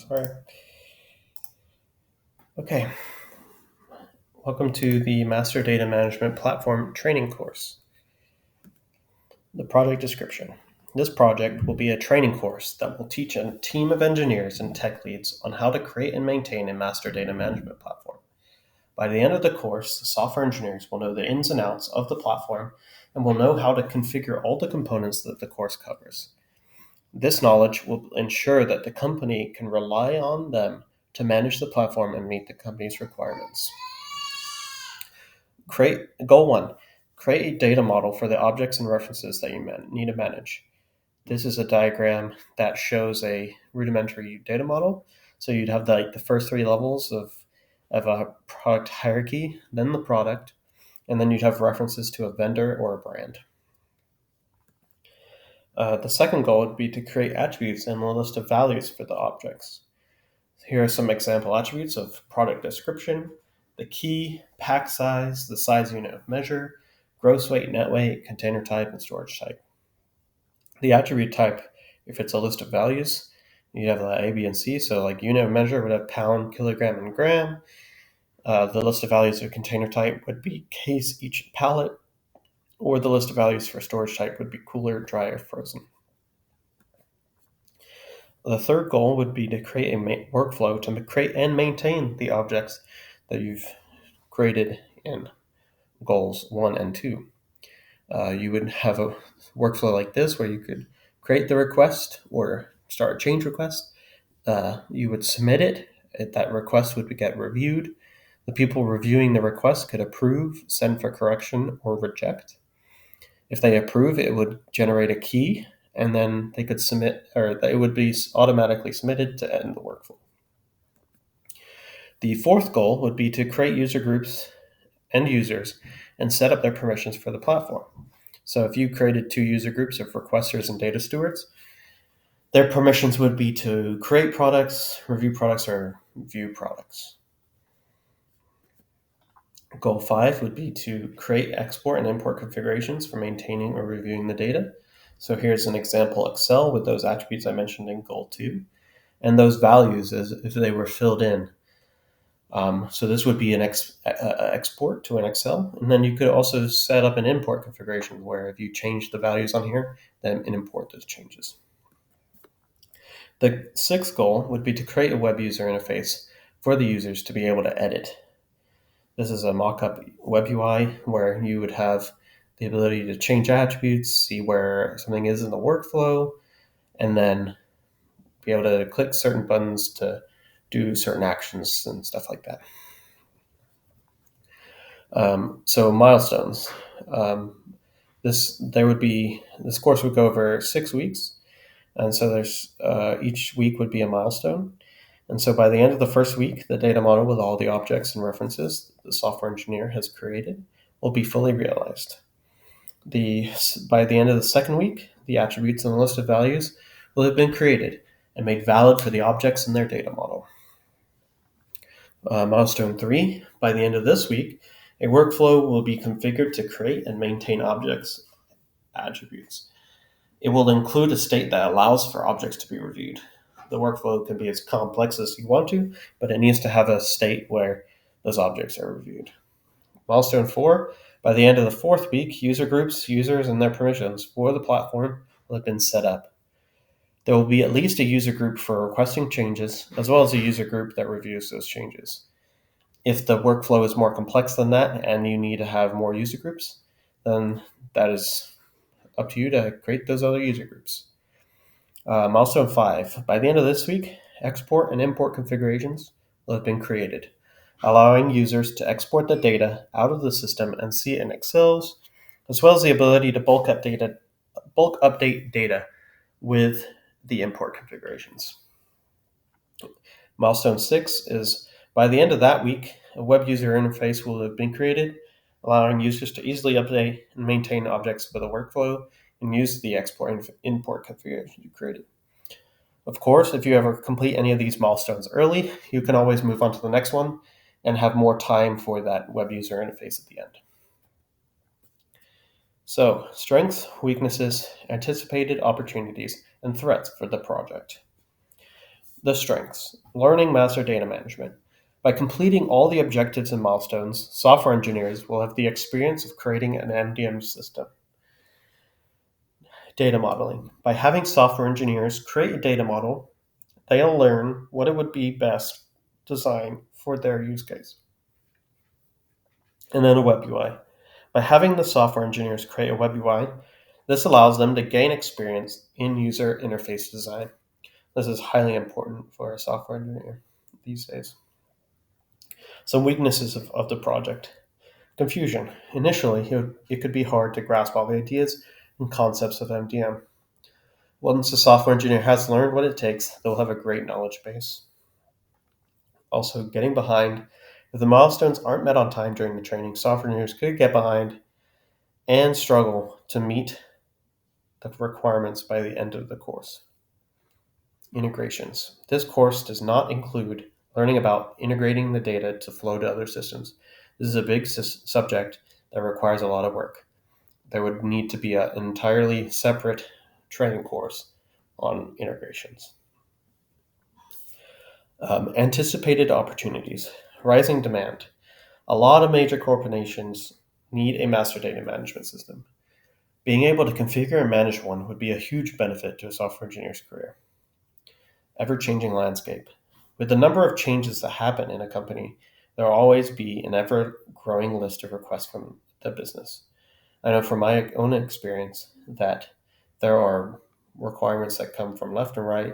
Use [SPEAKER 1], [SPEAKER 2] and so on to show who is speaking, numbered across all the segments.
[SPEAKER 1] Sorry. Okay, welcome to the Master Data Management Platform training course. The project description. This project will be a training course that will teach a team of engineers and tech leads on how to create and maintain a master data management platform. By the end of the course, the software engineers will know the ins and outs of the platform and will know how to configure all the components that the course covers. This knowledge will ensure that the company can rely on them to manage the platform and meet the company's requirements. Goal 1. Create a data model for the objects and references that you need to manage. This is a diagram that shows a rudimentary data model. So you'd have the first three levels of a product hierarchy, then the product, and then you'd have references to a vendor or a brand. The second goal would be to create attributes and a list of values for the objects. Here are some example attributes of product description, the key, pack size, the size unit of measure, gross weight, net weight, container type, and storage type. The attribute type, if it's a list of values, you have A, B, and C. So like unit of measure would have pound, kilogram, and gram. The list of values of container type would be case, each pallet, or the list of values for storage type would be cooler, dry, or frozen. The third goal would be to create a workflow to create and maintain the objects that you've created in goals 1 and 2. You would have a workflow like this where you could create the request or start a change request. You would submit it. That request would get reviewed. The people reviewing the request could approve, send for correction, or reject. If they approve, it would generate a key, and then they could submit, or it would be automatically submitted to end the workflow. The fourth goal would be to create user groups and users and set up their permissions for the platform. So if you created 2 user groups of requesters and data stewards, their permissions would be to create products, review products, or view products. Goal 5 would be to create, export, and import configurations for maintaining or reviewing the data. So here's an example Excel with those attributes I mentioned in Goal 2, and those values as if they were filled in. So this would be an export to an Excel, and then you could also set up an import configuration where if you change the values on here, then import those changes. The sixth goal would be to create a web user interface for the users to be able to edit. This is a mock-up web UI where you would have the ability to change attributes, see where something is in the workflow, and then be able to click certain buttons to do certain actions and stuff like that. So milestones. This course would go over 6 weeks, and so there's each week would be a milestone. And so by the end of the first week, the data model with all the objects and references the software engineer has created will be fully realized. By the end of the second week, the attributes and the list of values will have been created and made valid for the objects in their data model. Milestone 3, by the end of this week, a workflow will be configured to create and maintain objects attributes. It will include a state that allows for objects to be reviewed. The workflow can be as complex as you want to, but it needs to have a state where those objects are reviewed. Milestone 4, by the end of the fourth week, user groups, users, and their permissions for the platform will have been set up. There will be at least a user group for requesting changes, as well as a user group that reviews those changes. If the workflow is more complex than that and you need to have more user groups, then that is up to you to create those other user groups. Milestone 5, by the end of this week, export and import configurations will have been created, allowing users to export the data out of the system and see it in Excel, as well as the ability to bulk update data with the import configurations. Milestone 6 is by the end of that week, a web user interface will have been created, allowing users to easily update and maintain objects with a workflow and use the export and import configuration you created. Of course, if you ever complete any of these milestones early, you can always move on to the next one and have more time for that web user interface at the end. So, strengths, weaknesses, anticipated opportunities, and threats for the project. The strengths: learning master data management. By completing all the objectives and milestones, software engineers will have the experience of creating an MDM system. Data modeling. By having software engineers create a data model, they'll learn what it would be best designed for their use case. And then a web UI. By having the software engineers create a web UI, this allows them to gain experience in user interface design. This is highly important for a software engineer these days. Some weaknesses of the project. Confusion. Initially, it could be hard to grasp all the ideas and concepts of MDM. Once a software engineer has learned what it takes, they'll have a great knowledge base. Also, getting behind. If the milestones aren't met on time during the training, software engineers could get behind and struggle to meet the requirements by the end of the course. Integrations. This course does not include learning about integrating the data to flow to other systems. This is a big subject that requires a lot of work. There would need to be an entirely separate training course on integrations. Anticipated opportunities. Rising demand. A lot of major corporations need a master data management system. Being able to configure and manage one would be a huge benefit to a software engineer's career. Ever-changing landscape. With the number of changes that happen in a company, there will always be an ever-growing list of requests from the business. I know from my own experience that there are requirements that come from left and right,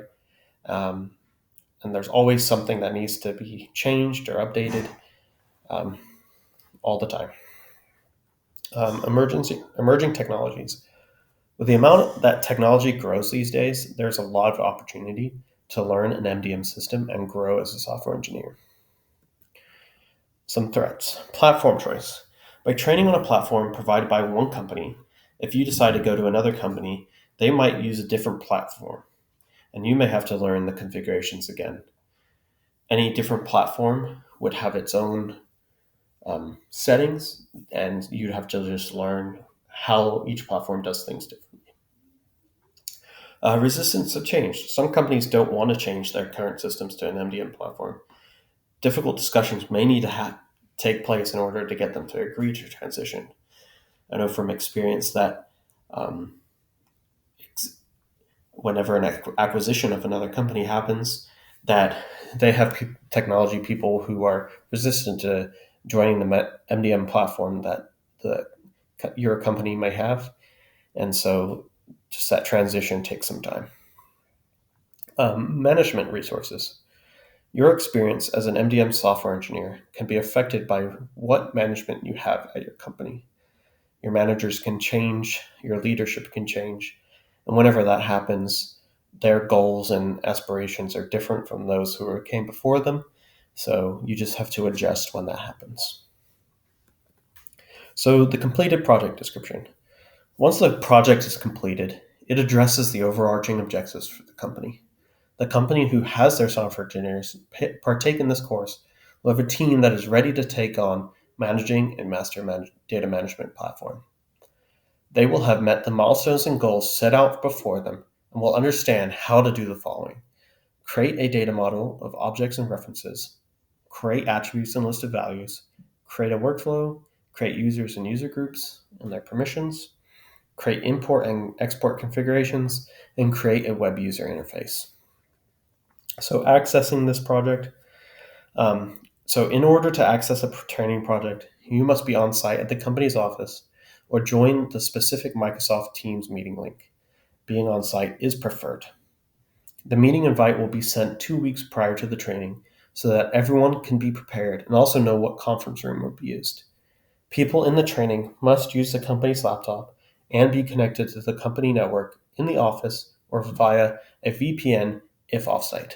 [SPEAKER 1] and there's always something that needs to be changed or updated all the time. Emerging technologies. With the amount that technology grows these days, there's a lot of opportunity to learn an MDM system and grow as a software engineer. Some threats. Platform choice. By training on a platform provided by one company, if you decide to go to another company, they might use a different platform, and you may have to learn the configurations again. Any different platform would have its own settings, and you'd have to just learn how each platform does things differently. Resistance to change. Some companies don't want to change their current systems to an MDM platform. Difficult discussions may need to take place in order to get them to agree to transition. I know from experience that whenever an acquisition of another company happens, that they have technology people who are resistant to joining the MDM platform that your company may have. And so just that transition takes some time. Management resources. Your experience as an MDM software engineer can be affected by what management you have at your company. Your managers can change, your leadership can change, and whenever that happens, their goals and aspirations are different from those who came before them, so you just have to adjust when that happens. So the completed project description. Once the project is completed, it addresses the overarching objectives for the company. The company who has their software engineers partake in this course will have a team that is ready to take on managing a master data management platform. They will have met the milestones and goals set out before them and will understand how to do the following: create a data model of objects and references, create attributes and list of values, create a workflow, create users and user groups and their permissions, create import and export configurations, and create a web user interface. So accessing this project. So in order to access a training project, you must be on site at the company's office or join the specific Microsoft Teams meeting link. Being on site is preferred. The meeting invite will be sent 2 weeks prior to the training so that everyone can be prepared and also know what conference room will be used. People in the training must use the company's laptop and be connected to the company network in the office or via a VPN if offsite.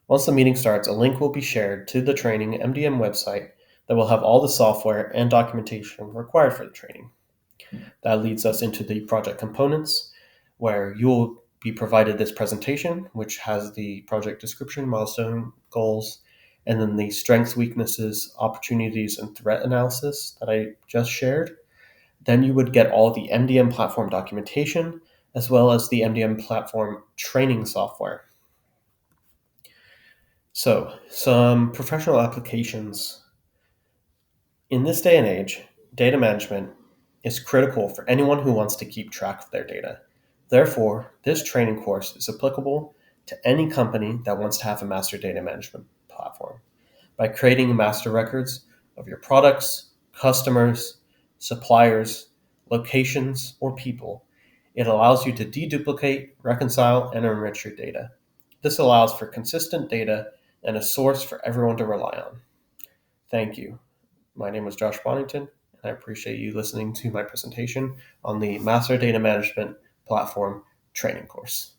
[SPEAKER 1] Once the meeting starts, a link will be shared to the training MDM website that will have all the software and documentation required for the training. That leads us into the project components, where you will be provided this presentation, which has the project description, milestone, goals, and then the strengths, weaknesses, opportunities, and threat analysis that I just shared. Then you would get all the MDM platform documentation, as well as the MDM platform training software. So, some professional applications. In this day and age, data management is critical for anyone who wants to keep track of their data. Therefore, this training course is applicable to any company that wants to have a master data management platform. By creating master records of your products, customers, suppliers, locations, or people, it allows you to deduplicate, reconcile, and enrich your data. This allows for consistent data and a source for everyone to rely on. Thank you. My name is Josh Bonington, and I appreciate you listening to my presentation on the Master Data Management Platform training course.